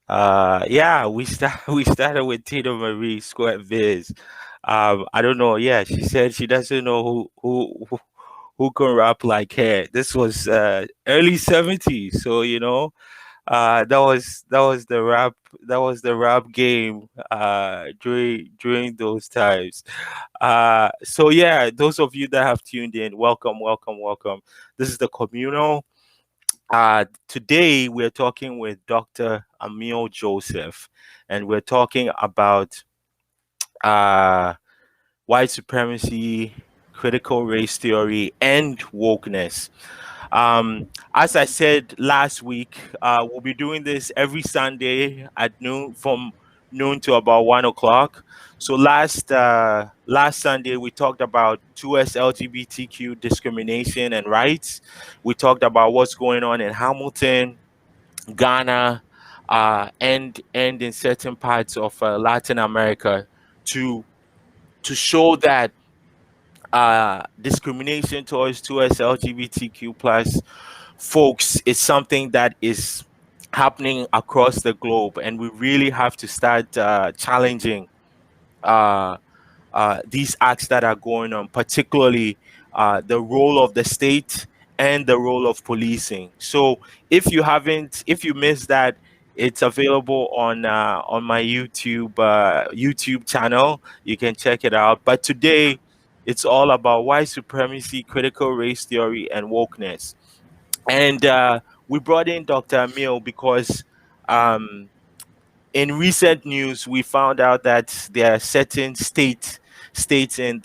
Yeah, we started with Tina Marie Squirt Viz. I don't know. Yeah, she said she doesn't know who can rap like her. This was early 70s, so that was the rap game during those times. So yeah, those of you that have tuned in, welcome, welcome, welcome. This is the Communal. Today we're talking with Dr. Ameil Joseph, and we're talking about uh, white supremacy, critical race theory, and wokeness. As I said last week, we'll be doing this every Sunday at noon, from noon to about 1 o'clock. So last Sunday we talked about 2S LGBTQ discrimination and rights. We talked about what's going on in Hamilton, Ghana, and in certain parts of Latin America to show that discrimination towards 2S LGBTQ plus folks is something that is happening across the globe, and we really have to start challenging uh, these acts that are going on, particularly the role of the state and the role of policing. So if you missed that, it's available on my YouTube channel. You can check it out. But today, it's all about white supremacy, critical race theory, and wokeness. And we brought in Dr. Emil because um, in recent news, we found out that there are certain states in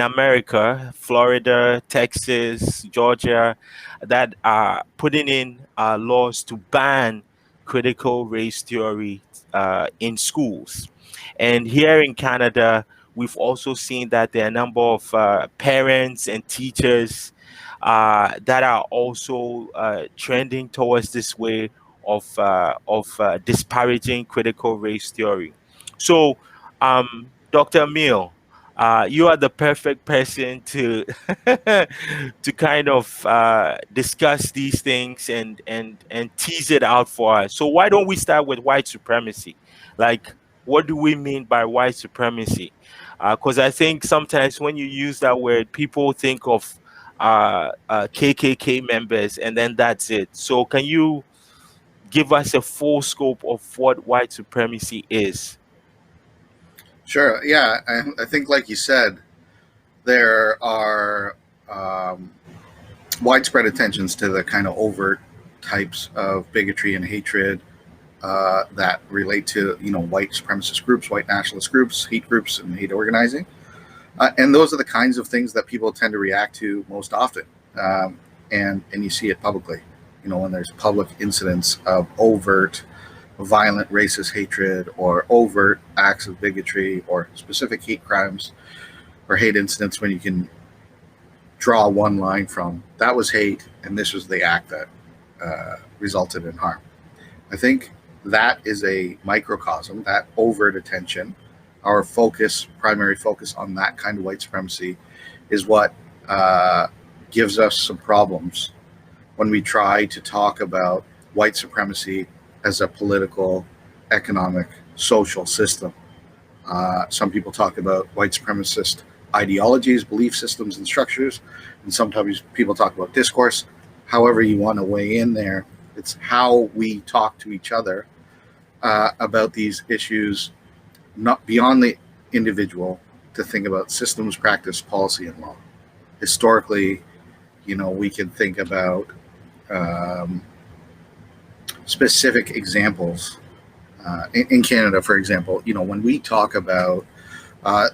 America, Florida, Texas, Georgia, that are putting in laws to ban critical race theory in schools. And here in Canada, we've also seen that there are a number of parents and teachers that are also trending towards this way of disparaging critical race theory. So, Dr. Emil, you are the perfect person to to kind of discuss these things and tease it out for us. So, why don't we start with white supremacy? Like, what do we mean by white supremacy? Because I think sometimes when you use that word, people think of KKK members, and then that's it. So, can you give us a full scope of what white supremacy is? Sure. Yeah, I think, like you said, there are widespread attentions to the kind of overt types of bigotry and hatred that relate to white supremacist groups, white nationalist groups, hate groups, and hate organizing. And those are the kinds of things that people tend to react to most often, and you see it publicly. When there's public incidents of overt violent racist hatred or overt acts of bigotry or specific hate crimes or hate incidents, when you can draw one line from that was hate and this was the act that resulted in harm. I think that is a microcosm, that overt attention, our primary focus on that kind of white supremacy is what gives us some problems when we try to talk about white supremacy as a political, economic, social system. Some people talk about white supremacist ideologies, belief systems, and structures, and sometimes people talk about discourse. However, you want to weigh in there, it's how we talk to each other about these issues, not beyond the individual, to think about systems, practice, policy, and law. Historically, we can think about um, specific examples. In Canada, for example, when we talk about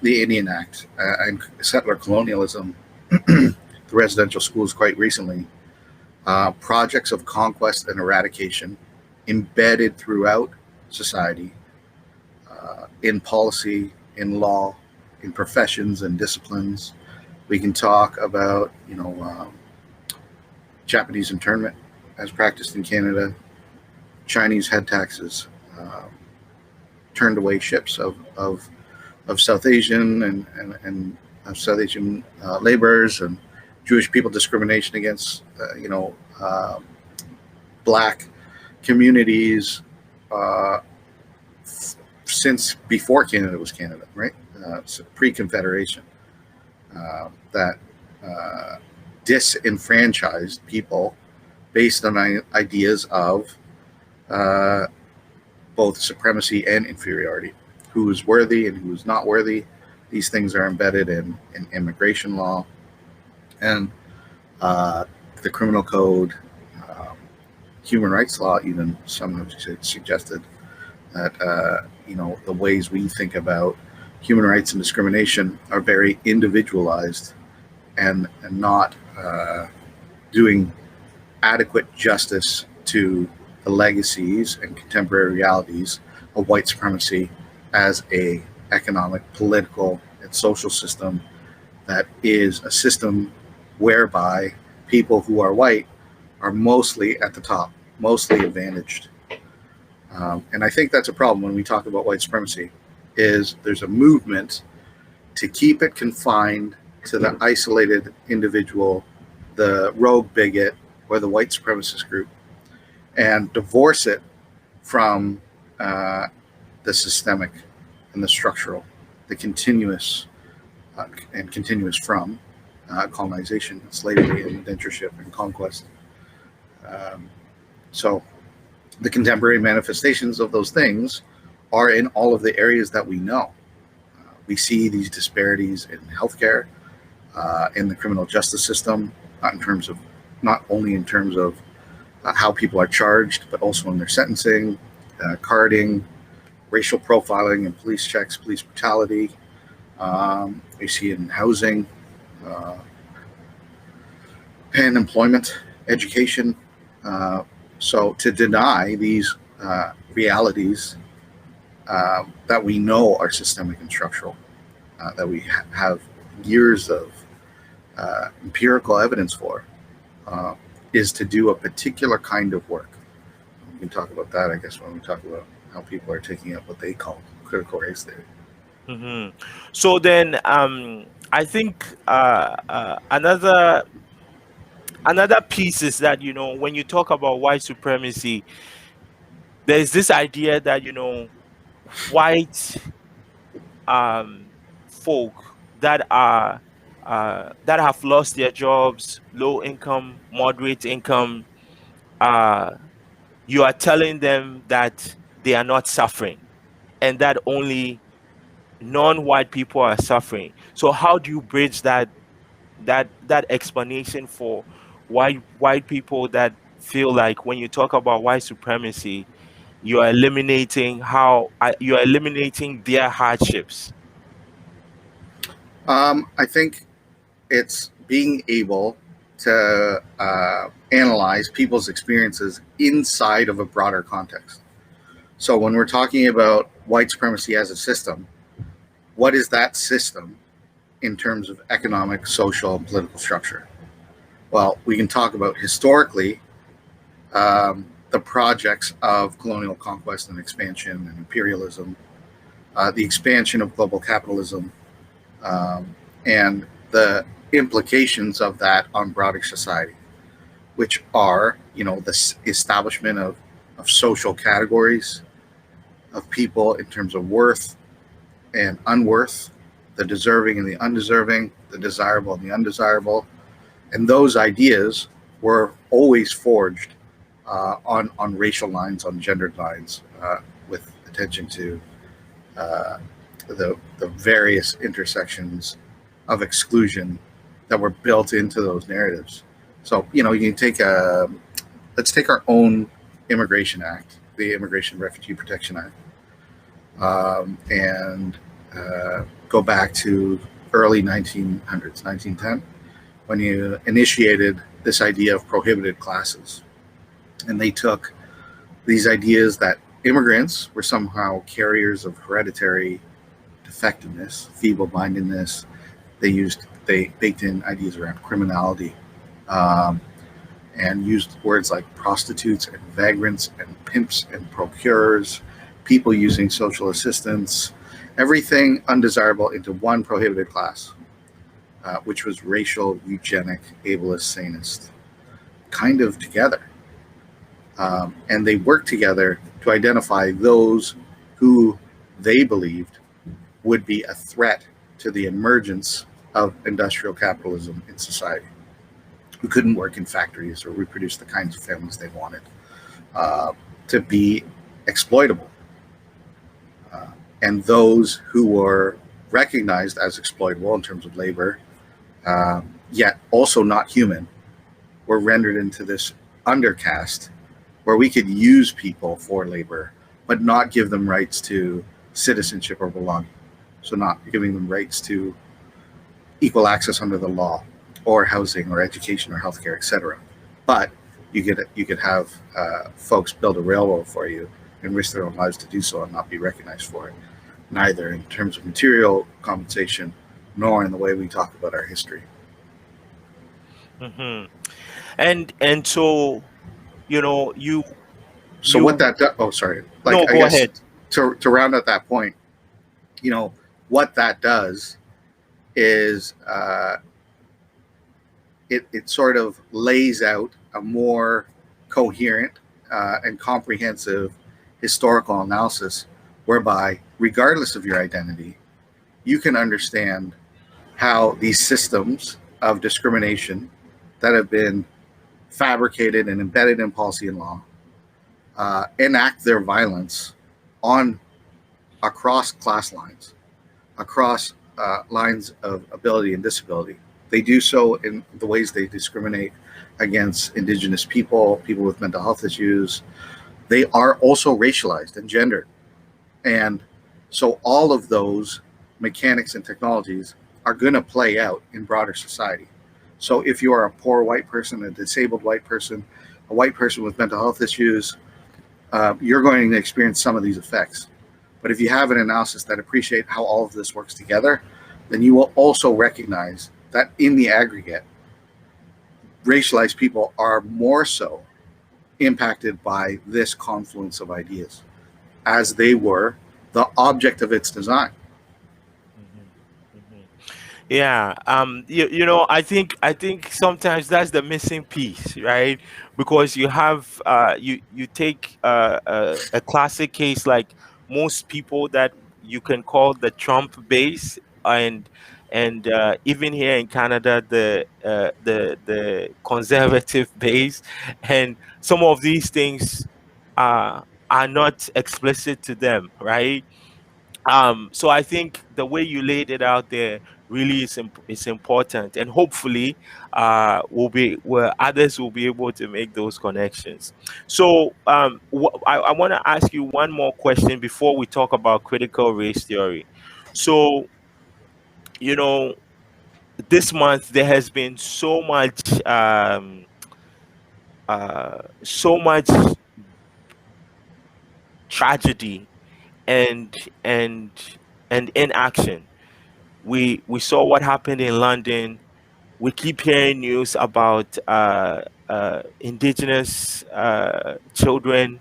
the Indian Act and settler colonialism, the residential schools quite recently, projects of conquest and eradication embedded throughout society, in policy, in law, in professions and disciplines. We can talk about, Japanese internment as practiced in Canada, Chinese head taxes, turned away ships of South Asian and South Asian laborers, and Jewish people discrimination against, black communities uh, since before Canada was Canada, right? So pre-Confederation, that disenfranchised people based on ideas of uh, both supremacy and inferiority. Who is worthy and who is not worthy. These things are embedded in immigration law and the criminal code, human rights law. Even some have suggested that the ways we think about human rights and discrimination are very individualized and not doing adequate justice to the legacies and contemporary realities of white supremacy as a economic, political, and social system that is a system whereby people who are white are mostly at the top, mostly advantaged. And I think that's a problem when we talk about white supremacy, is there's a movement to keep it confined to the isolated individual, the rogue bigot, or the white supremacist group, and divorce it from the systemic and the structural, the continuous and continuous from colonization, slavery, and indentureship and conquest. So the contemporary manifestations of those things are in all of the areas that we know. We see these disparities in healthcare, in the criminal justice system, not only in terms of how people are charged, but also in their sentencing, carding, racial profiling and police checks, police brutality. You see it in housing, and employment, education. So to deny these realities that we know are systemic and structural, that we have years of empirical evidence for, is to do a particular kind of work. We can talk about that, I guess, when we talk about how people are taking up what they call critical race theory. Mm-hmm. So then, I think another piece is that, when you talk about white supremacy, there's this idea that, white folk that have lost their jobs, low income, moderate income, you are telling them that they are not suffering, and that only non-white people are suffering. So how do you bridge that explanation for why white people that feel like when you talk about white supremacy, you are eliminating their hardships? I think it's being able to analyze people's experiences inside of a broader context. So when we're talking about white supremacy as a system, what is that system in terms of economic, social, and political structure? Well, we can talk about historically the projects of colonial conquest and expansion and imperialism, the expansion of global capitalism, and the implications of that on broader society, which are, the establishment of social categories of people in terms of worth and unworth, the deserving and the undeserving, the desirable and the undesirable. And those ideas were always forged on racial lines, on gendered lines, with attention to the various intersections of exclusion that were built into those narratives. So, you can let's take our own Immigration Act, the Immigration Refugee Protection Act, and go back to early 1900s, 1910, when you initiated this idea of prohibited classes. And they took these ideas that immigrants were somehow carriers of hereditary defectiveness, feeble-mindedness. They baked in ideas around criminality, and used words like prostitutes and vagrants and pimps and procurers, people using social assistance, everything undesirable into one prohibited class, which was racial, eugenic, ableist, sanist, kind of together. And they worked together to identify those who they believed would be a threat to the emergence of industrial capitalism in society, who couldn't work in factories or reproduce the kinds of families they wanted, uh, to be exploitable. Uh, and those who were recognized as exploitable in terms of labor, yet also not human, were rendered into this undercast where we could use people for labor, but not give them rights to citizenship or belonging. So, not giving them rights to equal access under the law, or housing, or education, or healthcare, etc. But you could have folks build a railroad for you and risk their own lives to do so and not be recognized for it, neither in terms of material compensation nor in the way we talk about our history. Hmm. And so, you know, So what you that oh, sorry, no, like, I go guess ahead. to round out that point, you know, what that does is it sort of lays out a more coherent and comprehensive historical analysis, whereby, regardless of your identity, you can understand how these systems of discrimination that have been fabricated and embedded in policy and law enact their violence on across class lines, across lines of ability and disability. They do so in the ways they discriminate against Indigenous people, people with mental health issues. They are also racialized and gendered. And so all of those mechanics and technologies are going to play out in broader society. So if you are a poor white person, a disabled white person, a white person with mental health issues, you're going to experience some of these effects. But if you have an analysis that appreciate how all of this works together, then you will also recognize that in the aggregate, racialized people are more so impacted by this confluence of ideas, as they were the object of its design. Hmm. Hmm. Yeah, I think sometimes that's the missing piece, right? Because you have you take a classic case like most people that you can call the Trump base, and even here in Canada, the conservative base, and some of these things are not explicit to them, right? So I think the way you laid it out there really is important, and hopefully will be where others will be able to make those connections. So I want to ask you one more question before we talk about critical race theory. So, you know, this month there has been so much tragedy and and and inaction. We saw what happened in London. We keep hearing news about indigenous children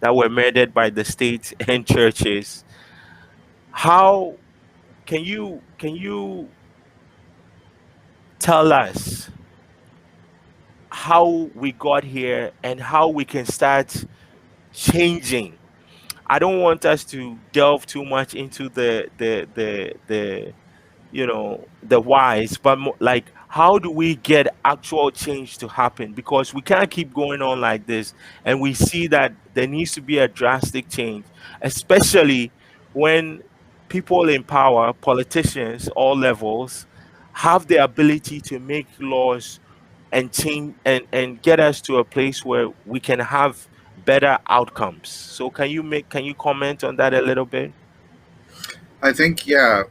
that were murdered by the state and churches. How can you tell us how we got here and how we can start changing? I don't want us to delve too much into the whys, but like, how do we get actual change to happen? Because we can't keep going on like this, and we see that there needs to be a drastic change, especially when people in power, politicians, all levels, have the ability to make laws and change and get us to a place where we can have better outcomes. So can you comment on that a little bit? I think, yeah,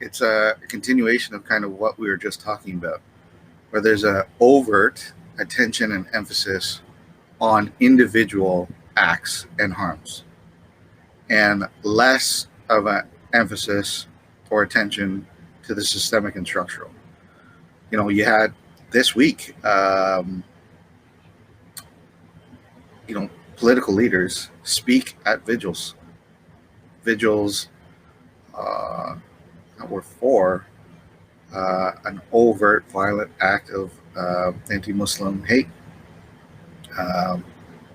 it's a continuation of kind of what we were just talking about, where there's a overt attention and emphasis on individual acts and harms, and less of an emphasis or attention to the systemic and structural. You had this week, political leaders speak at vigils uh, that were for an overt, violent act of anti-Muslim hate. Um,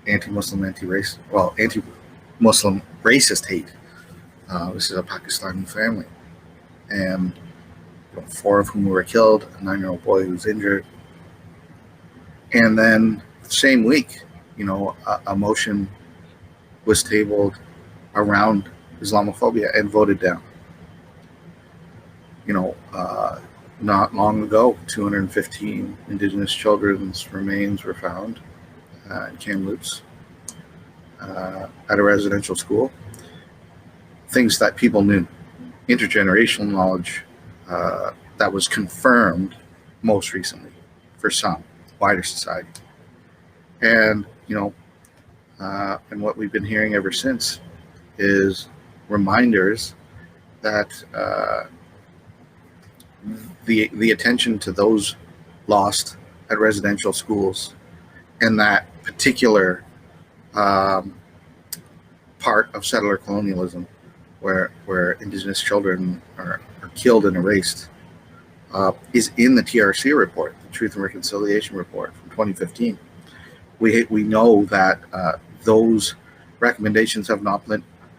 anti-Muslim, anti-race, well, anti-Muslim racist hate. This is a Pakistani family, and four of whom were killed, a 9-year-old boy who was injured. And then the same week, a motion was tabled around Islamophobia and voted down. Not long ago, 215 Indigenous children's remains were found in Kamloops at a residential school. Things that people knew, intergenerational knowledge that was confirmed most recently for some wider society. And and what we've been hearing ever since is reminders that the attention to those lost at residential schools and that particular part of settler colonialism where Indigenous children are killed and erased is in the TRC report, the Truth and Reconciliation report from 2015. We know that those recommendations have not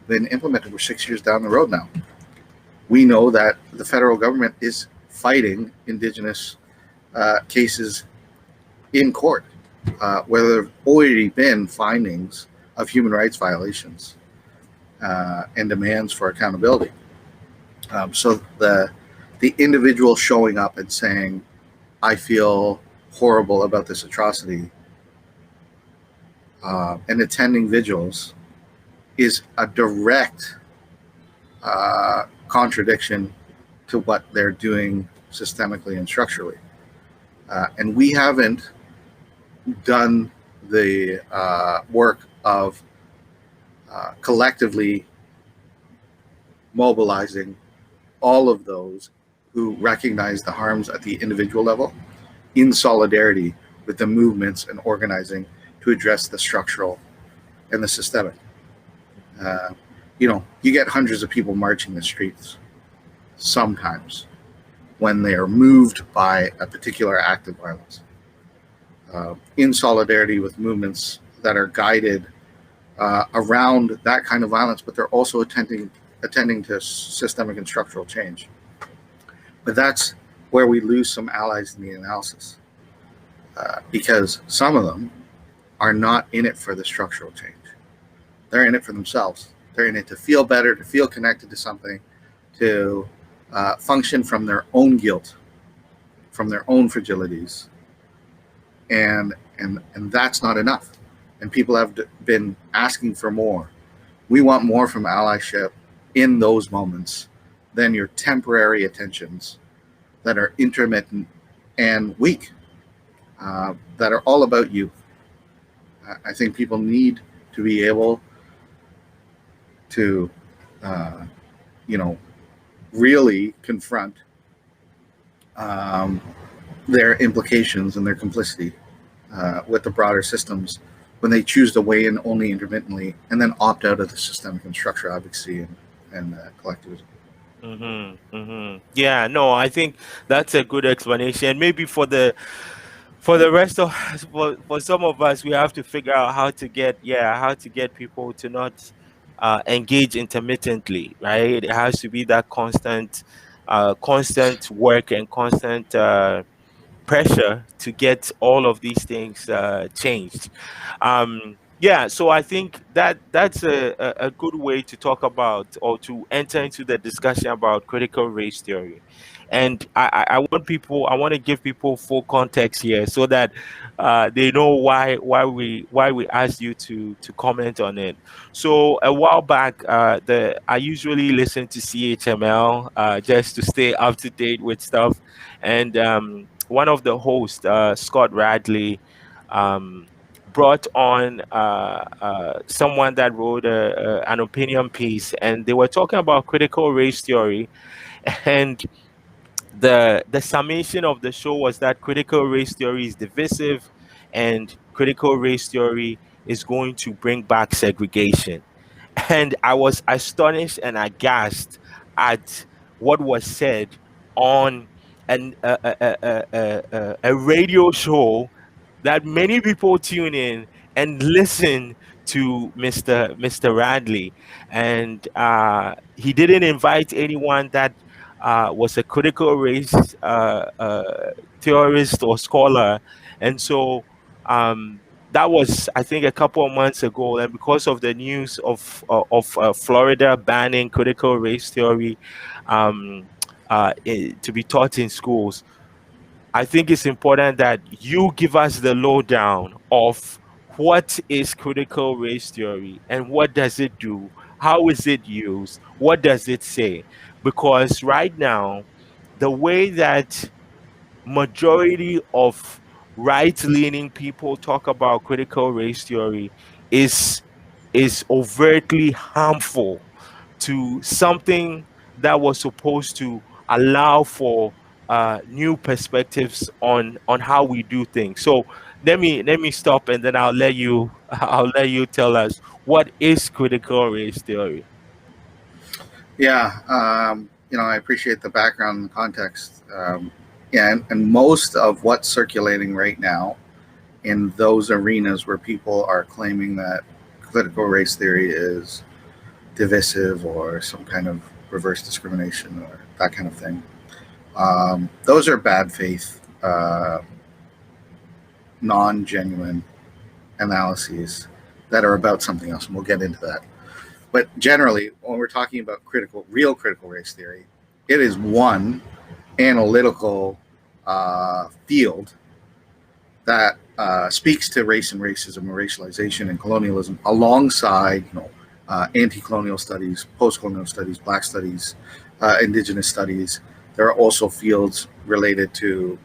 been implemented. We're 6 years down the road now. We know that the federal government is fighting Indigenous cases in court, where there have already been findings of human rights violations and demands for accountability. So the individual showing up and saying, I feel horrible about this atrocity, and attending vigils is a direct contradiction to what they're doing systemically and structurally. And we haven't done the work of collectively mobilizing all of those who recognize the harms at the individual level in solidarity with the movements and organizing to address the structural and the systemic. You get hundreds of people marching the streets sometimes when they are moved by a particular act of violence, in solidarity with movements that are guided around that kind of violence, but they're also attending to systemic and structural change. But that's where we lose some allies in the analysis, because some of them are not in it for the structural change. They're in it for themselves. They're in it to feel better, to feel connected to something, to function from their own guilt, from their own fragilities. And that's not enough. And people have been asking for more. We want more from allyship in those moments than your temporary attentions that are intermittent and weak, that are all about you. I think people need to be able to, really confront their implications and their complicity with the broader systems when they choose to weigh in only intermittently and then opt out of the systemic and structural advocacy and collectivism. Yeah, no, I think that's a good explanation. Maybe for the rest of us, for some of us, we have to figure out how to get people to not engage intermittently, right? It has to be that constant work and constant pressure to get all of these things changed. Yeah, so I think that's a good way to talk about or to enter into the discussion about critical race theory. And I want to give people full context here so that they know why we asked you to comment on it. So a while back, I usually listen to CHML just to stay up to date with stuff, and one of the hosts, Scott Radley, brought on someone that wrote an opinion piece, and they were talking about critical race theory. And the summation of the show was that critical race theory is divisive, and critical race theory is going to bring back segregation. And I was astonished and aghast at what was said on a radio show that many people tune in, and listen to Mr. Radley, and he didn't invite anyone that was a critical race theorist or scholar, and so that was, I think, a couple of months ago, and because of the news of Florida banning critical race theory to be taught in schools, I think it's important that you give us the lowdown of what is critical race theory and what does it do? How is it used? What does it say? Because right now, the way that majority of right-leaning people talk about critical race theory is is overtly harmful to something that was supposed to allow for new perspectives on how we do things. So let me stop, and then I'll let you I'll let you tell us what is critical race theory. Yeah, I appreciate the background and the context. Yeah, and most of what's circulating right now in those arenas where people are claiming that critical race theory is divisive or some kind of reverse discrimination or that kind of thing. Those are bad faith, non genuine analyses that are about something else, and we'll get into that. But generally, when we're talking about real critical race theory, it is one analytical field that speaks to race and racism and racialization and colonialism alongside, anti-colonial studies, post-colonial studies, Black studies, Indigenous studies. There are also fields related to,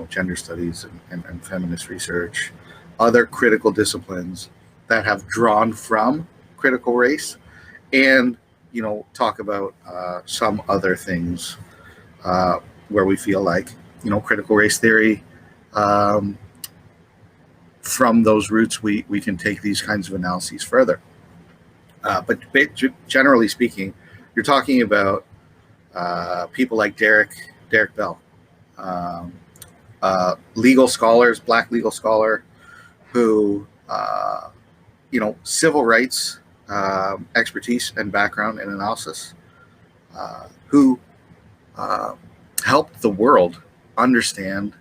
gender studies and feminist research, other critical disciplines that have drawn from critical race, and talk about some other things where we feel like critical race theory. From those roots, we can take these kinds of analyses further. But generally speaking, you're talking about people like Derek Bell, legal scholars, Black legal scholar, who civil rights expertise and background and analysis, who helped the world understand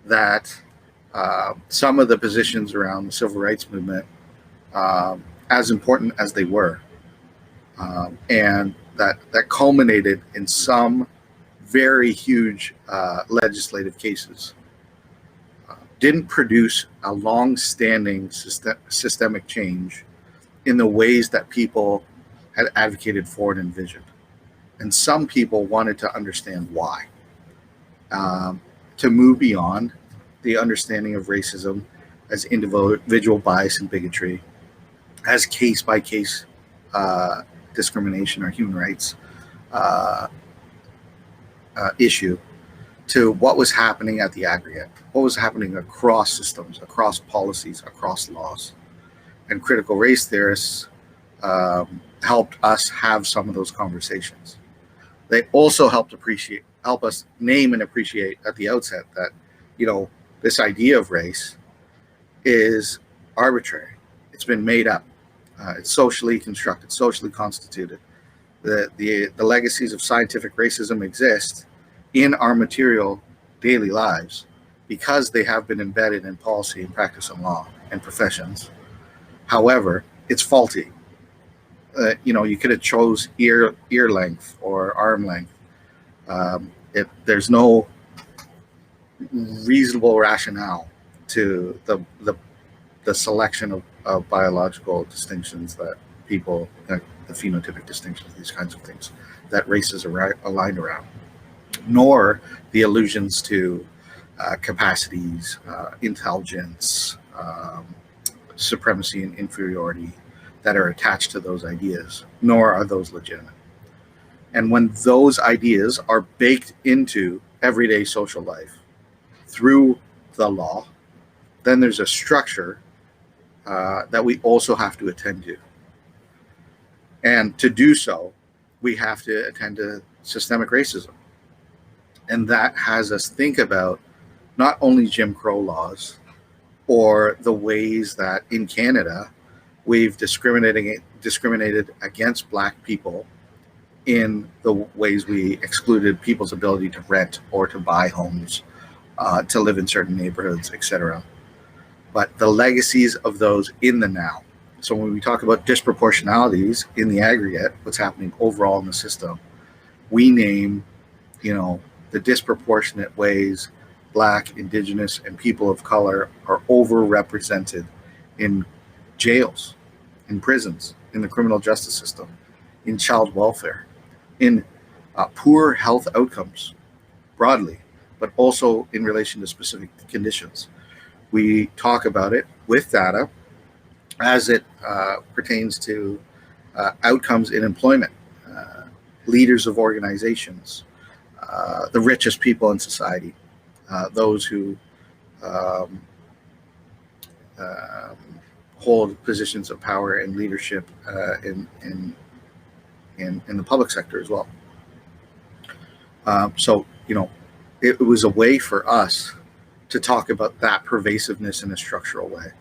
that some of the positions around the civil rights movement, as important as they were, and that culminated in some very huge legislative cases, didn't produce a long-standing systemic change in the ways that people had advocated for and envisioned. And some people wanted to understand why, to move beyond the understanding of racism as individual bias and bigotry, as case-by-case discrimination or human rights issue, to what was happening at the aggregate, what was happening across systems, across policies, across laws. And critical race theorists helped us have some of those conversations. They also help us name and appreciate at the outset that, this idea of race is arbitrary. It's been made up. It's socially constructed, socially constituted. The legacies of scientific racism exist in our material daily lives because they have been embedded in policy and practice and law and professions. However, it's faulty. You could have chose ear length or arm length. There's no reasonable rationale to the selection of biological distinctions that people, the phenotypic distinctions, these kinds of things that races are aligned around, nor the allusions to capacities, intelligence, supremacy and inferiority that are attached to those ideas, nor are those legitimate. And when those ideas are baked into everyday social life through the law, then there's a structure that we also have to attend to. And to do so, we have to attend to systemic racism. And that has us think about not only Jim Crow laws or the ways that in Canada we've discriminated against Black people in the ways we excluded people's ability to rent or to buy homes, to live in certain neighborhoods, etc. But the legacies of those in the now. So when we talk about disproportionalities in the aggregate, what's happening overall in the system, we name, the disproportionate ways Black, Indigenous, and people of color are overrepresented in jails, in prisons, in the criminal justice system, in child welfare, in poor health outcomes broadly, but also in relation to specific conditions. We talk about it with data as it pertains to outcomes in employment, leaders of organizations, the richest people in society, those who um, um, hold positions of power and leadership in the public sector as well. So, it was a way for us to talk about that pervasiveness in a structural way.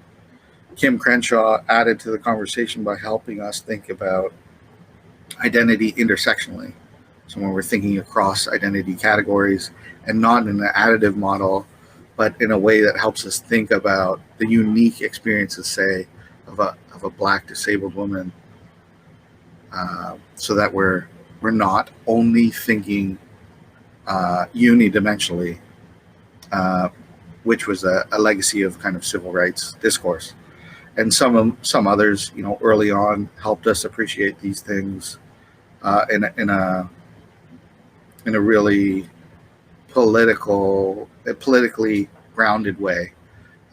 Kim Crenshaw added to the conversation by helping us think about identity intersectionally. So when we're thinking across identity categories and not in an additive model, but in a way that helps us think about the unique experiences, say, of a Black disabled woman, so that we're not only thinking unidimensionally, which was a legacy of kind of civil rights discourse. And some others, early on helped us appreciate these things in a really politically grounded way.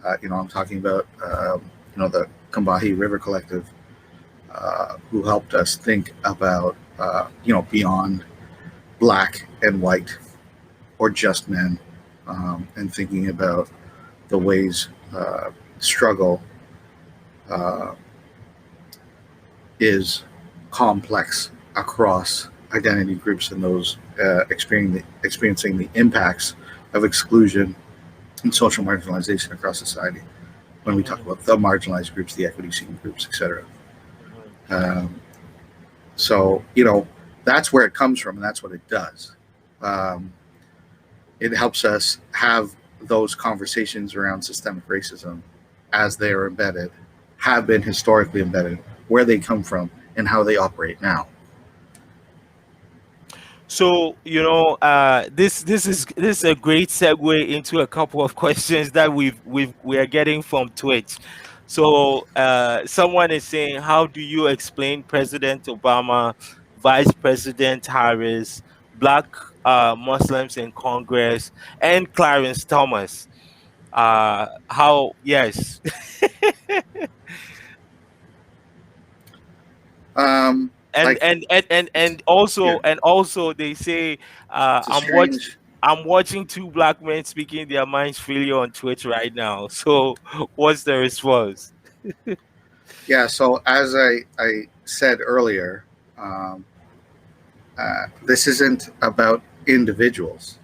I'm talking about the Combahee River Collective, who helped us think about beyond Black and white or just men, and thinking about the ways struggle is complex across identity groups and those experiencing the impacts of exclusion and social marginalization across society. When we talk about the marginalized groups, the equity-seeking groups, etc. So that's where it comes from, and that's what it does. It helps us have those conversations around systemic racism as they are embedded, have been historically embedded, where they come from, and how they operate now. So this is a great segue into a couple of questions that we are getting from Twitch. So someone is saying, how do you explain President Obama, Vice President Harris, Black Muslims in Congress, and Clarence Thomas? How yes. and Like, and and and and yeah, also and also they say it's a strange. I'm watching two black men speaking their minds freely on Twitch right now. So what's the response? Yeah, so as I said earlier, um, this isn't about individuals.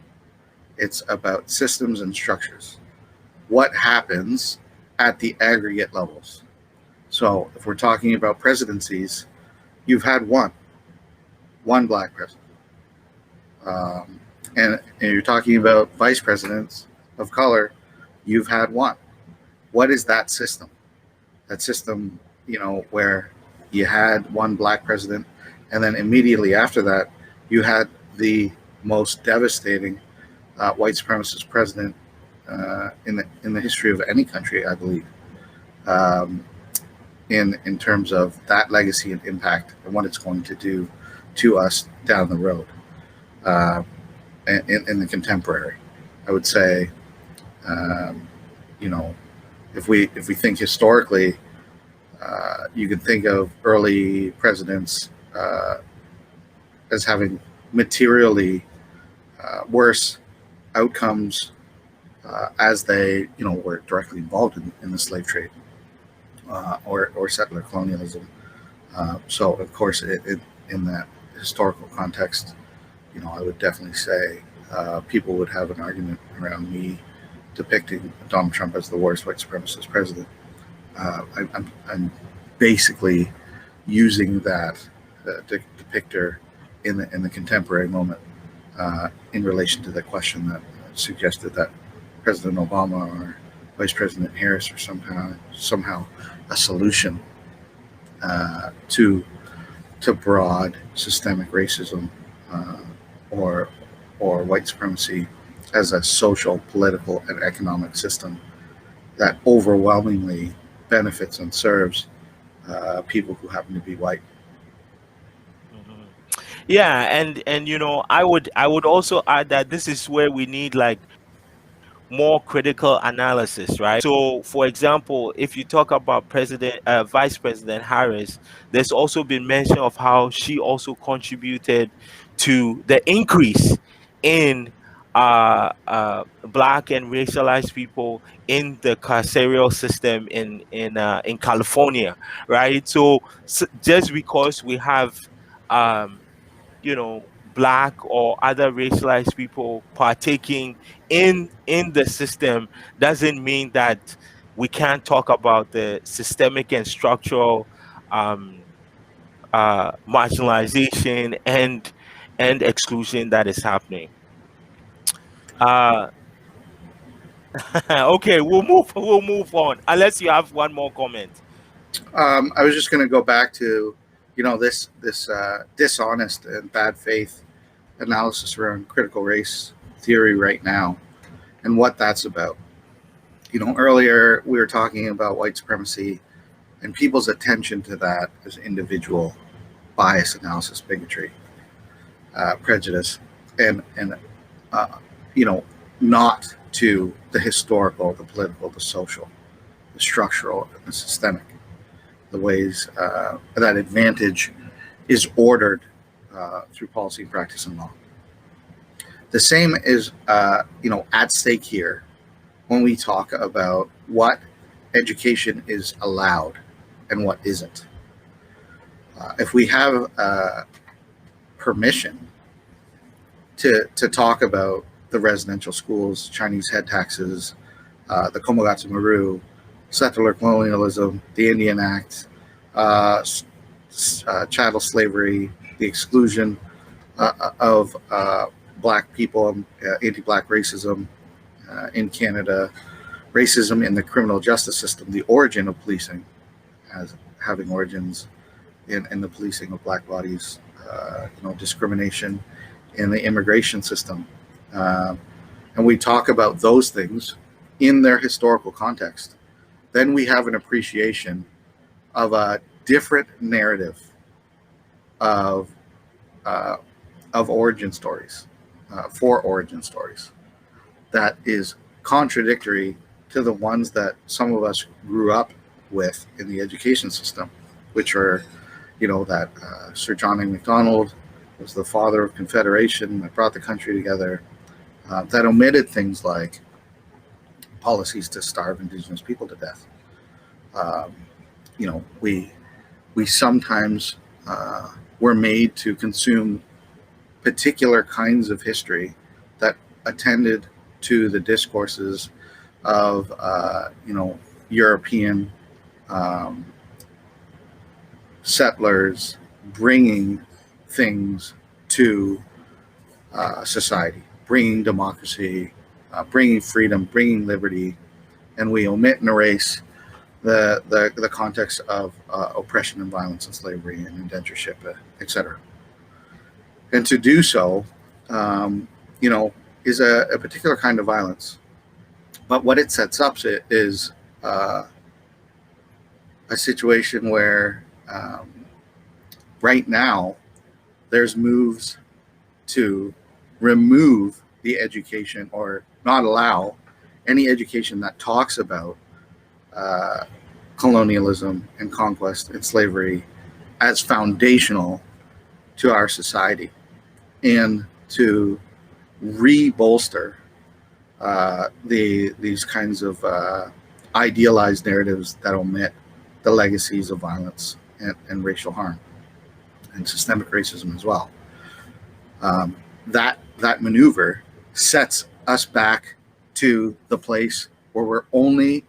It's about systems and structures. What happens at the aggregate levels? So if we're talking about presidencies, you've had one Black president. And you're talking about vice presidents of color, you've had one. What is that system? That system, where you had one Black president, and then immediately after that, you had the most devastating white supremacist president in the history of any country, I believe, um, in terms of that legacy and impact and what it's going to do to us down the road. Uh, in the contemporary, I would say, um, you know, if we think historically, you can think of early presidents as having materially worse outcomes as they, were directly involved in the slave trade or settler colonialism. So, of course, in that historical context, I would definitely say people would have an argument around me depicting Donald Trump as the worst white supremacist president. I'm basically using that depictor in the contemporary moment in relation to the question that suggested that President Obama or Vice President Harris are somehow a solution to broad systemic racism or white supremacy as a social, political, and economic system that overwhelmingly benefits and serves people who happen to be white. Mhm. Yeah, and I would also add that this is where we need like more critical analysis, right? So, for example, if you talk about Vice President Harris, there's also been mention of how she also contributed to the increase in black and racialized people in the carceral system in California, right? So, just because we have um black or other racialized people partaking in the system doesn't mean that we can't talk about the systemic and structural um marginalization and exclusion that is happening. uh okay, we'll move on unless you have one more comment. I was just going to go back to, this dishonest and bad faith analysis around critical race theory right now, and what that's about. Earlier we were talking about white supremacy and people's attention to that as individual bias, analysis, bigotry, prejudice, and uh, you know, not to the historical, the political, the social, the structural, and the systemic, the ways that advantage is ordered through policy, practice, and law. The same is, at stake here when we talk about what education is allowed and what isn't. If we have permission to talk about the residential schools, Chinese head taxes, the Komogatsu Maru, settler colonialism, the Indian Act, chattel slavery, the exclusion of black people, anti-black racism in Canada, racism in the criminal justice system, the origin of policing as having origins in the policing of black bodies, discrimination in the immigration system. And we talk about those things in their historical context. Then we have an appreciation of a different narrative of origin stories, for origin stories, that is contradictory to the ones that some of us grew up with in the education system, which are, that Sir John A. Macdonald was the father of Confederation that brought the country together, that omitted things like policies to starve Indigenous people to death. We sometimes were made to consume particular kinds of history that attended to the discourses of European settlers bringing things to society, bringing democracy, bringing freedom, bringing liberty, and we omit and erase the context of oppression and violence and slavery and indentureship, etc. And to do so, is a particular kind of violence. But what it sets up is a situation where right now there's moves to remove the education or not allow any education that talks about colonialism and conquest and slavery as foundational to our society, and to re-bolster these kinds of idealized narratives that omit the legacies of violence and racial harm and systemic racism as well. That maneuver sets us back to the place where we're only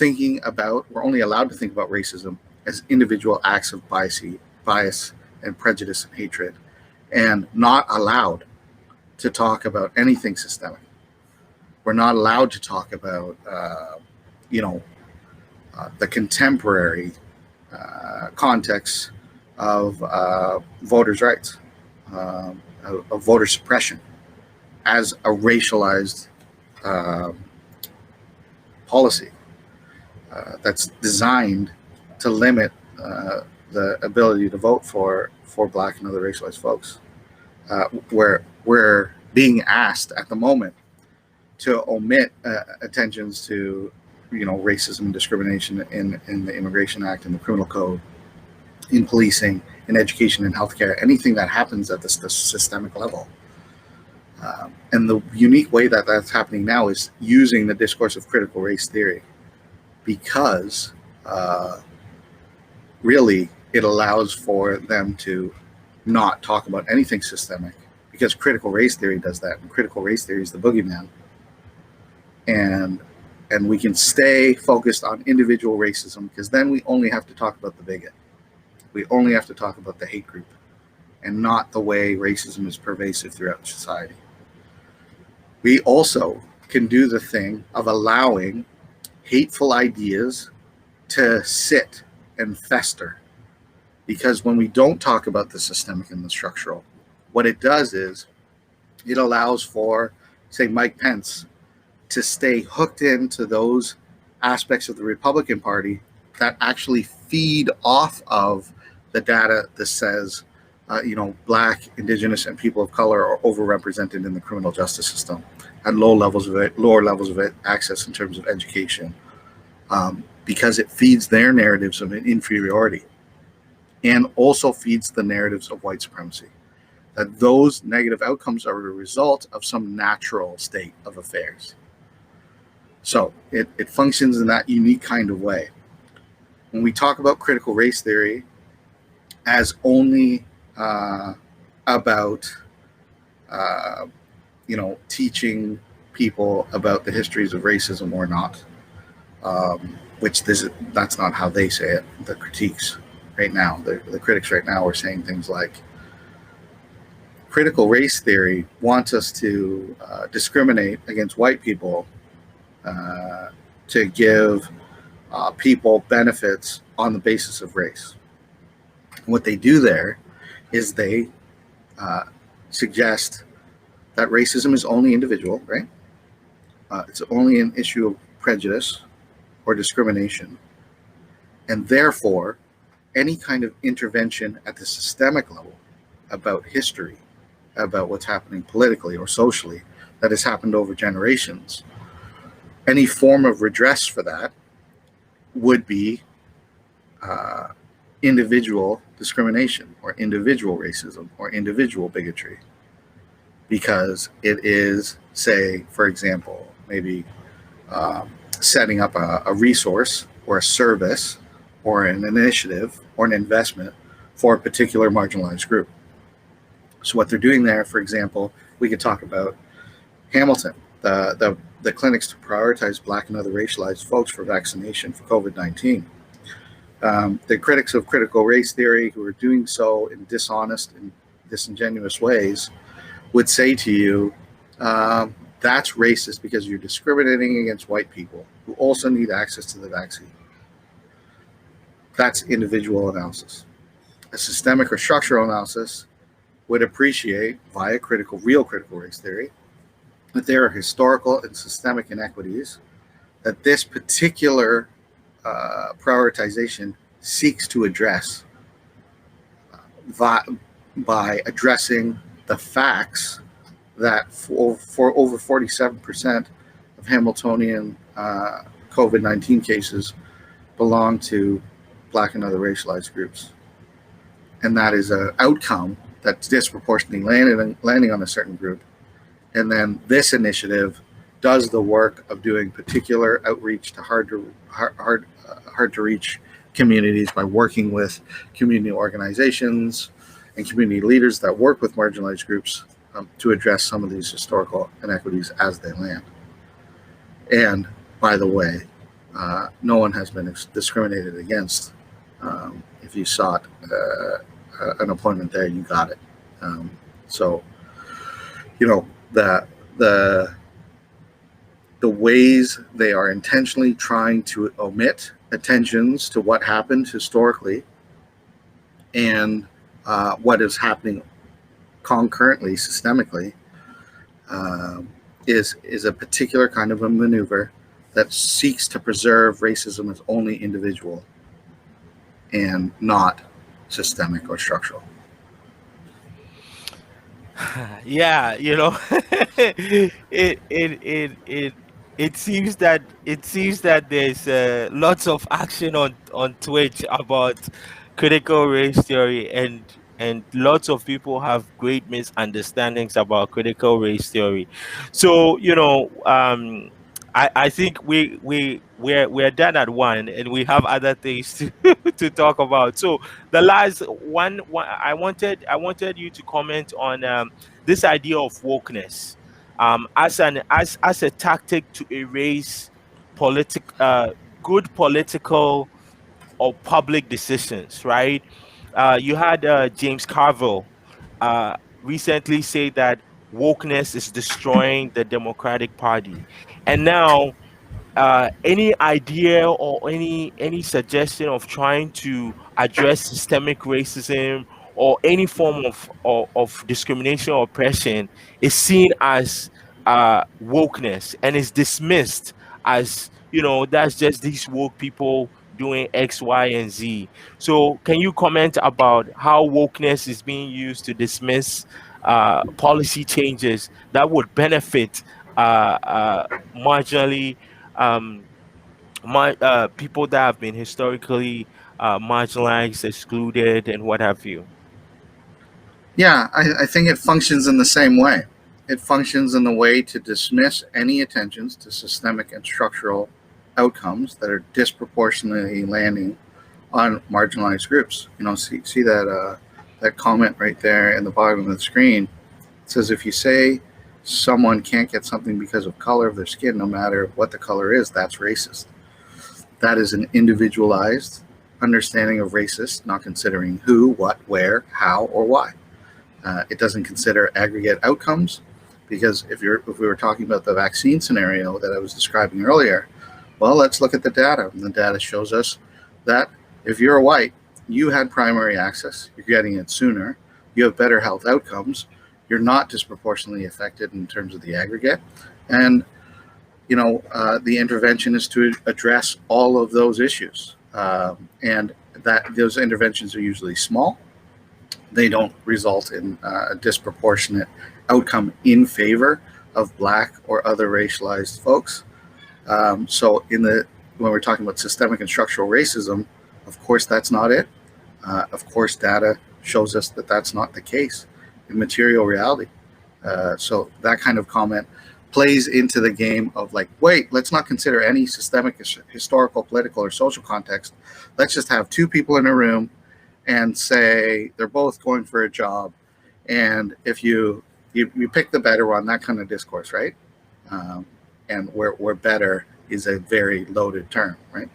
allowed to think about racism as individual acts of bias and prejudice and hatred, and not allowed to talk about anything systemic. We're not allowed to talk about, the contemporary context of voters' rights, of voter suppression as a racialized policy that's designed to limit the ability to vote for Black and other racialized folks. Where we're being asked at the moment to omit attentions to, racism and discrimination in the Immigration Act and the Criminal Code, in policing, in education and healthcare, anything that happens at the systemic level. And the unique way that that's happening now is using the discourse of critical race theory, because really it allows for them to not talk about anything systemic, because critical race theory does that, and critical race theory is the boogeyman. And we can stay focused on individual racism, because then we only have to talk about the bigot. We only have to talk about the hate group, and not the way racism is pervasive throughout society. We also can do the thing of allowing hateful ideas to sit and fester, because when we don't talk about the systemic and the structural, what it does is it allows for, say, Mike Pence to stay hooked into those aspects of the Republican Party that actually feed off of the data that says, Black, Indigenous, and people of color are overrepresented in the criminal justice system at lower levels of access in terms of education, because it feeds their narratives of inferiority, and also feeds the narratives of white supremacy, that those negative outcomes are a result of some natural state of affairs. So it functions in that unique kind of way. When we talk about critical race theory as only about teaching people about the histories of racism or not, that's not how they say it. The critiques right now, the critics right now are saying things like, critical race theory wants us to discriminate against white people to give people benefits on the basis of race. What they do there is they suggest that racism is only individual, right? It's only an issue of prejudice or discrimination. And therefore, any kind of intervention at the systemic level about history, about what's happening politically or socially that has happened over generations, any form of redress for that would be individual discrimination or individual racism or individual bigotry, because it is, say, for example, maybe setting up a resource or a service or an initiative or an investment for a particular marginalized group. So what they're doing there, for example, we could talk about Hamilton, the clinics to prioritize Black and other racialized folks for vaccination for COVID-19. The critics of critical race theory who are doing so in dishonest and disingenuous ways would say to you, that's racist because you're discriminating against white people who also need access to the vaccine. That's individual analysis. A systemic or structural analysis would appreciate, via real critical race theory, that there are historical and systemic inequities that this particular prioritization seeks to address by addressing the facts that for over 47% of Hamiltonian COVID-19 cases belong to Black and other racialized groups. And that is an outcome that's disproportionately landing on a certain group. And then this initiative does the work of doing particular outreach to hard to reach communities by working with community organizations and community leaders that work with marginalized groups to address some of these historical inequities as they land. And by the way, no one has been discriminated against. If you sought an appointment there, you got it. So, the the the ways they are intentionally trying to omit attentions to what happened historically and what is happening concurrently, systemically, is a particular kind of a maneuver that seeks to preserve racism as only individual and not systemic or structural. Yeah, it it seems that there's lots of action on Twitch about critical race theory, and lots of people have great misunderstandings about critical race theory. So I think we're done at one, and we have other things to to talk about. So the last one I wanted you to comment on this idea of wokeness as a tactic to erase politic good political or public decisions, right? You had James Carville uh, recently say that wokeness is destroying the Democratic Party, and now any idea or any suggestion of trying to address systemic racism or any form of discrimination or oppression is seen as wokeness, and is dismissed as, that's just these woke people doing X, Y, and Z. So can you comment about how wokeness is being used to dismiss policy changes that would benefit marginally um, people that have been historically marginalized, excluded, and what have you? Yeah, I think it functions in the same way. It functions in the way to dismiss any attentions to systemic and structural outcomes that are disproportionately landing on marginalized groups. See that comment right there in the bottom of the screen. It says if you say someone can't get something because of color of their skin, no matter what the color is, that's racist. That is an individualized understanding of racist, not considering who, what, where, how, or why. It doesn't consider aggregate outcomes, because if we were talking about the vaccine scenario that I was describing earlier, well, let's look at the data. And the data shows us that if you're a white, you had primary access, you're getting it sooner, you have better health outcomes, you're not disproportionately affected in terms of the aggregate. And the intervention is to address all of those issues, and that those interventions are usually small. They don't result in a disproportionate outcome in favor of Black or other racialized folks. So when we're talking about systemic and structural racism, of course that's not it. Of course, data shows us that that's not the case in material reality. So that kind of comment plays into the game of like, wait, let's not consider any systemic, historical, political, or social context. Let's just have two people in a room and say they're both going for a job, and if you pick the better one, that kind of discourse, right? And where better is a very loaded term, right?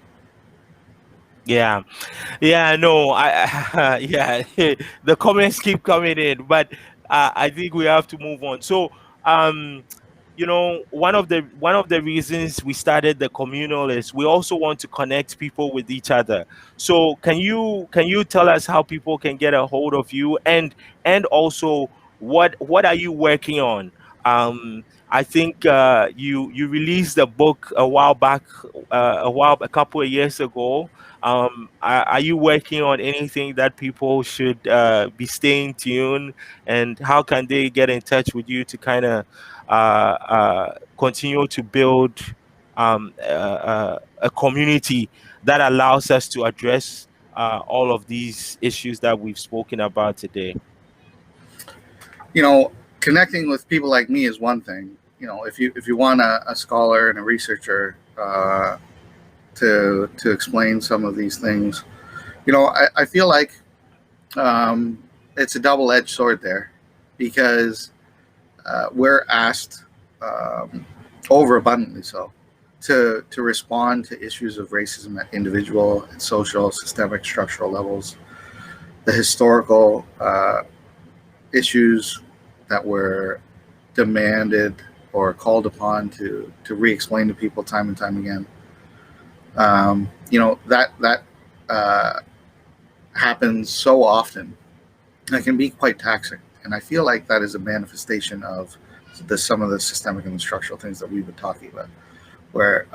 Yeah, yeah, no, yeah, the comments keep coming in, but I think we have to move on. So, um, one of the reasons we started the communal is we also want to connect people with each other. So, can you tell us how people can get a hold of you, and also what are you working on? I think you released a book a while back, a couple of years ago. Are you working on anything that people should be staying tuned, and how can they get in touch with you to kind of continue to build a community that allows us to address all of these issues that we've spoken about today? you know, Connecting with people like me is one thing. If you want a scholar and a researcher to explain some of these things, I feel like it's a double-edged sword there, because we're asked overabundantly so to respond to issues of racism at individual, social, systemic, structural levels, the historical issues that were demanded or called upon to re-explain to people time and time again. That happens so often. It can be quite taxing, and I feel like that is a manifestation of some of the systemic and the structural things that we've been talking about. Where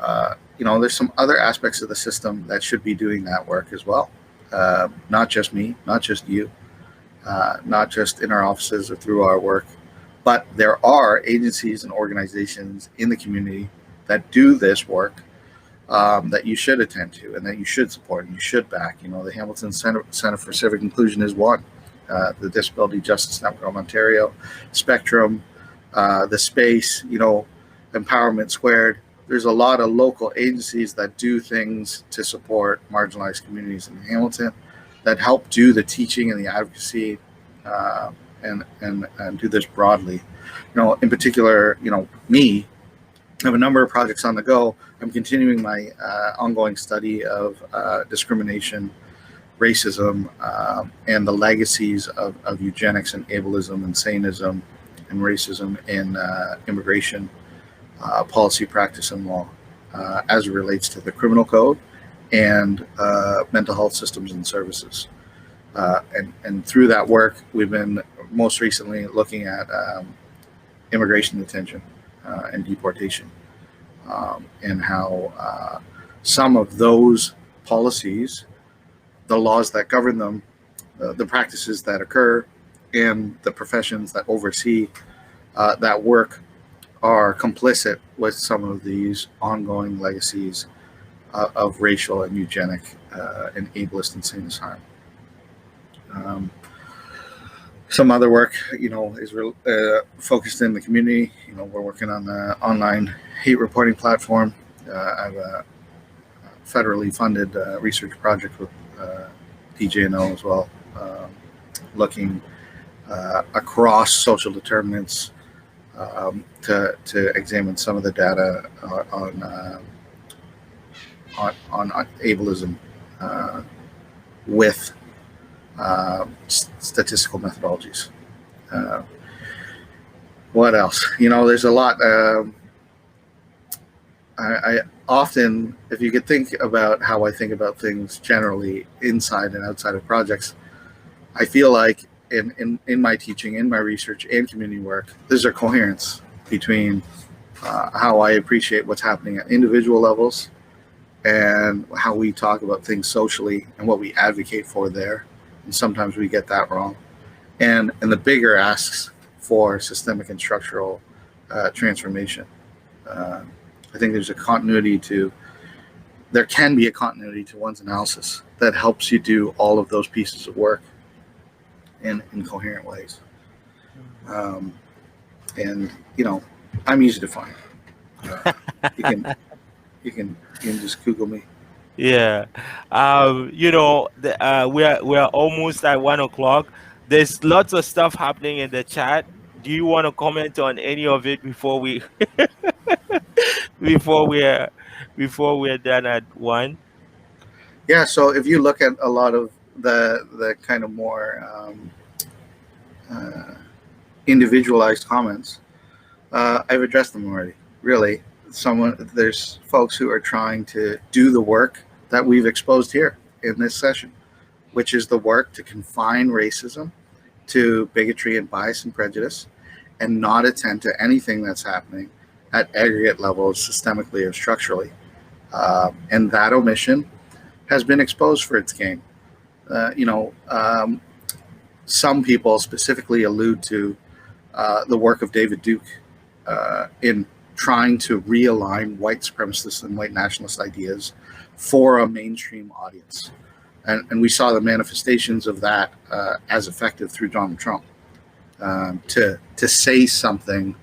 there's some other aspects of the system that should be doing that work as well. Not just me, not just you, not just in our offices or through our work, but there are agencies and organizations in the community that do this work that you should attend to and that you should support and you should back. The Hamilton Center for Civic Inclusion is one. The Disability Justice Network of Ontario, Spectrum, the Space, Empowerment Squared. There's a lot of local agencies that do things to support marginalized communities in Hamilton, that help do the teaching and the advocacy, and do this broadly. In particular, me, I have a number of projects on the go. I'm continuing my ongoing study of discrimination, racism, and the legacies of eugenics and ableism and saneism and racism in immigration policy, practice, and law as it relates to the criminal code and mental health systems and services. And through that work, we've been most recently looking at immigration detention and deportation, and how some of those policies, the laws that govern them, the practices that occur, and the professions that oversee that work are complicit with some of these ongoing legacies of racial and eugenic and ableist and sanist harm. Some other work, is focused in the community. We're working on the online hate reporting platform. I have a federally funded research project with DJNO as well, looking across social determinants to examine some of the data on ableism with statistical methodologies. What else? There's a lot. I often, if you could think about how I think about things generally inside and outside of projects, I feel like in my teaching, in my research and community work, there's a coherence between how I appreciate what's happening at individual levels and how we talk about things socially and what we advocate for there. And sometimes we get that wrong. And the bigger asks for systemic and structural transformation. I think there can be a continuity to one's analysis that helps you do all of those pieces of work in coherent ways. And I'm easy to find. You can just Google me. Yeah. We're almost at 1:00. There's lots of stuff happening in the chat. Do you want to comment on any of it before we before we're done at 1? Yeah. So if you look at a lot of the kind of more individualized comments, I've addressed them already. Really, there's folks who are trying to do the work that we've exposed here in this session, which is the work to confine racism to bigotry and bias and prejudice, and not attend to anything that's happening at aggregate levels, systemically or structurally. And that omission has been exposed for its game. Some people specifically allude to the work of David Duke in trying to realign white supremacist and white nationalist ideas for a mainstream audience. And we saw the manifestations of that as effective through Donald Trump. To say something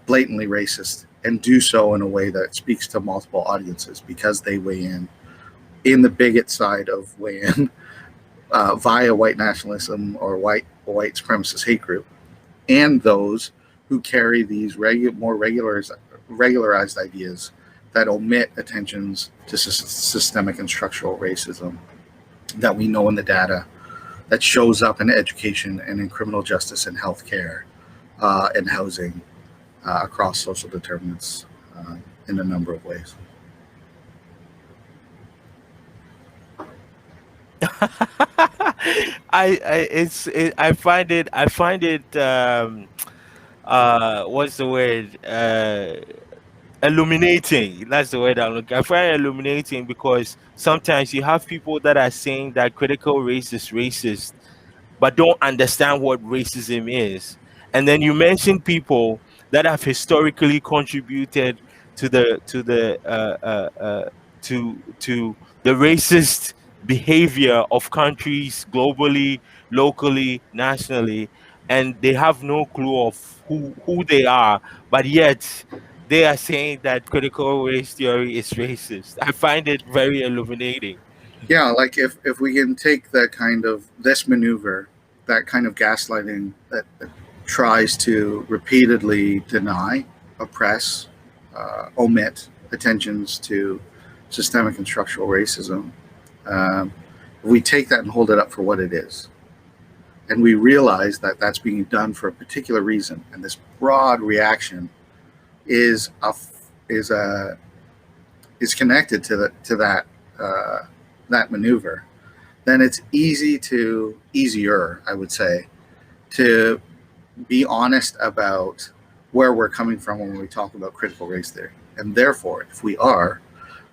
blatantly racist and do so in a way that speaks to multiple audiences because they weigh in the bigot side of weigh in via white nationalism or white supremacist hate group, and those who carry these more regularized ideas that omit attentions to systemic and structural racism that we know in the data that shows up in education and in criminal justice and healthcare and housing across social determinants in a number of ways. I find it what's the word, illuminating. That's the word I'm looking. I find it illuminating because sometimes you have people that are saying that critical race is racist, but don't understand what racism is. And then you mention people that have historically contributed to the racist behavior of countries globally, locally, nationally, and they have no clue of who they are, but yet they are saying that critical race theory is racist. I find it very illuminating. Yeah, like if we can take that kind of this maneuver, that kind of gaslighting that tries to repeatedly deny, oppress, omit attentions to systemic and structural racism, if we take that and hold it up for what it is, and we realize that that's being done for a particular reason, and this broad reaction is is a is connected to that that maneuver, then it's easier, I would say, to be honest about where we're coming from when we talk about critical race theory. And therefore, if we are,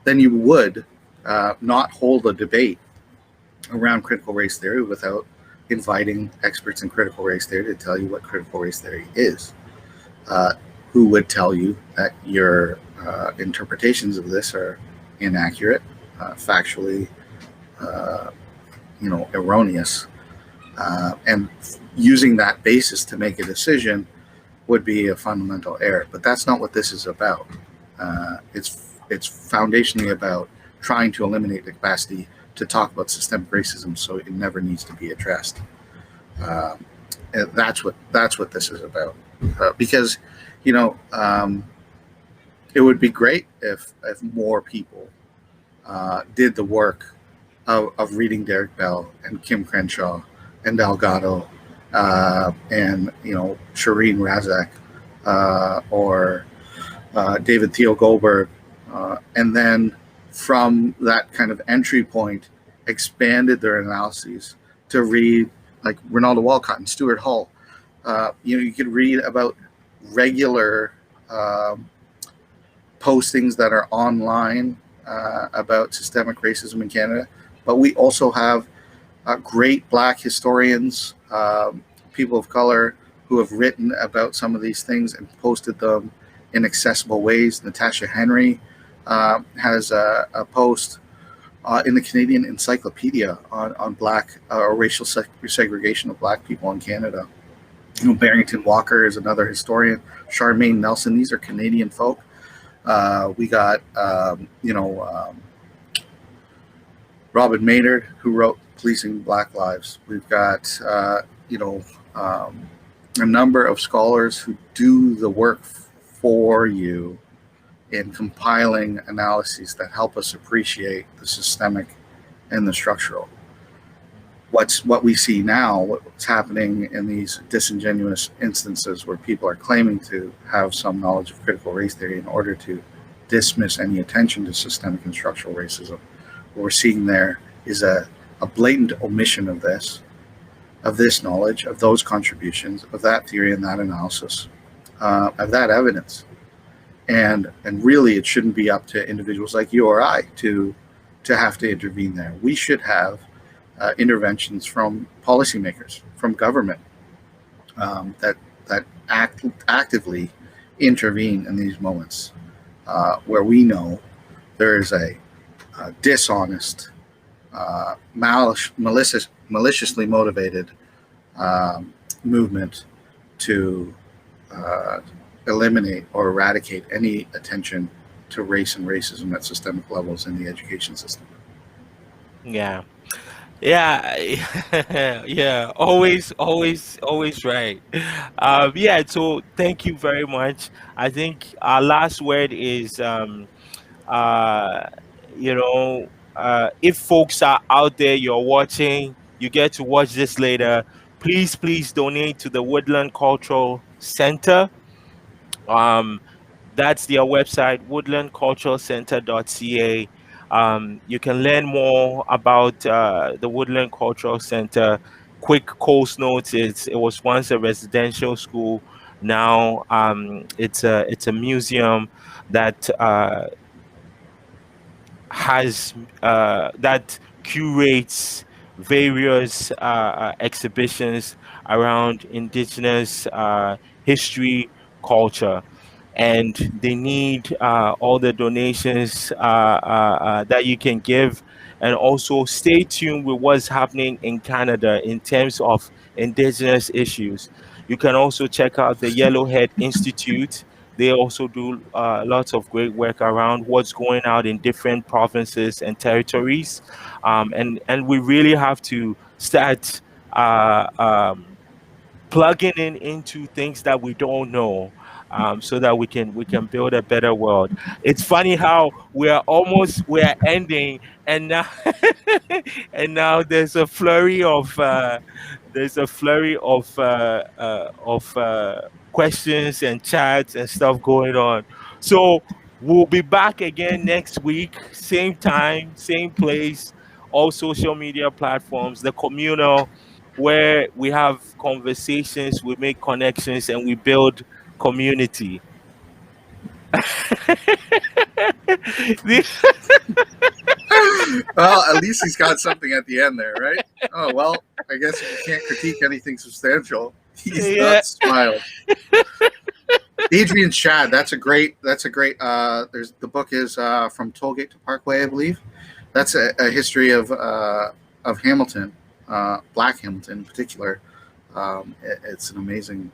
then you would not hold a debate around critical race theory without inviting experts in critical race theory to tell you what critical race theory is, who would tell you that your interpretations of this are inaccurate, factually, erroneous, and using that basis to make a decision would be a fundamental error. But that's not what this is about. It's foundationally about trying to eliminate the capacity to talk about systemic racism, so it never needs to be addressed. And that's what this is about. Because it would be great if more people did the work of reading Derek Bell and Kim Crenshaw and Delgado and Shireen Razak or David Theo Goldberg, and then from that kind of entry point expanded their analyses to read like Ronaldo Walcott and Stuart Hall. You could read about regular postings that are online about systemic racism in Canada, but we also have great Black historians, people of color who have written about some of these things and posted them in accessible ways. Natasha Henry has a post in the Canadian Encyclopedia on Black or racial segregation of Black people in Canada. Barrington Walker is another historian. Charmaine Nelson. These are Canadian folk. We got Robin Maynard, who wrote Policing Black Lives. We've got a number of scholars who do the work for you in compiling analyses that help us appreciate the systemic and the structural. What we see now, what's happening in these disingenuous instances where people are claiming to have some knowledge of critical race theory in order to dismiss any attention to systemic and structural racism, what we're seeing there is a blatant omission of this knowledge, of those contributions, of that theory and that analysis, of that evidence. And really, it shouldn't be up to individuals like you or I to have to intervene there. We should have interventions from policymakers, from government, that actively intervene in these moments where we know there is a dishonest, maliciously motivated movement to eliminate or eradicate any attention to race and racism at systemic levels in the education system. Yeah. Yeah, yeah, always right. Yeah, so thank you very much. I think our last word is Uh, you know, if folks are out there, you're watching, you get to watch this later. Please donate to the Woodland Cultural Center. Um, that's their website, woodlandculturalcenter.ca. You can learn more about the Woodland Cultural Center. Quick course notes: it was once a residential school. Now it's a museum that has that curates various exhibitions around indigenous history, culture, and they need all the donations that you can give. And also stay tuned with what's happening in Canada in terms of indigenous issues. You can also check out the Yellowhead Institute. They also do lots of great work around what's going out in different provinces and territories, and we really have to start uh, um, plugging in into things that we don't know, so that we can build a better world. It's funny how we're ending, and now and now there's a flurry of questions and chats and stuff going on. So we'll be back again next week, same time, same place, all social media platforms, the Communal, where we have conversations, we make connections, and we build community. Well, at least he's got something at the end there, right? Oh well, I guess if you can't critique anything substantial, he's Yeah, not smiled. Adrian Shad, that's a great there's the book is from Tollgate to Parkway, I believe. That's a history of Hamilton, Black Hamilton in particular. It's an amazing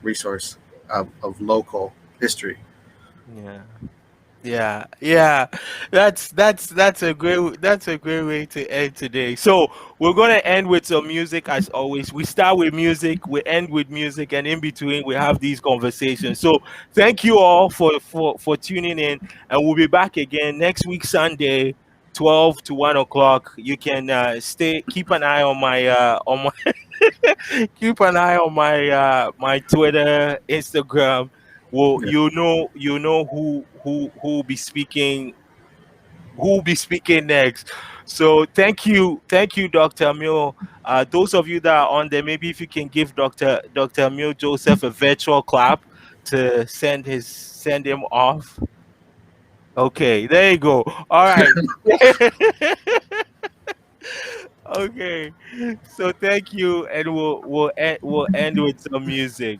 resource of local history. yeah. Yeah. That's a great way to end today. So we're gonna end with some music as always. We start with music, we end with music, and in between we have these conversations. So thank you all for tuning in, and we'll be back again next week Sunday, 12 to 1 o'clock. You can keep an eye on my keep an eye on my Twitter, Instagram. Well, Yeah. you know who will be speaking next. So thank you, Dr. Ameil. Those of you that are on there, maybe if you can give Dr. Ameil Joseph a virtual clap to send him off. Okay, there you go. All right. Okay. So thank you, and we'll end with some music.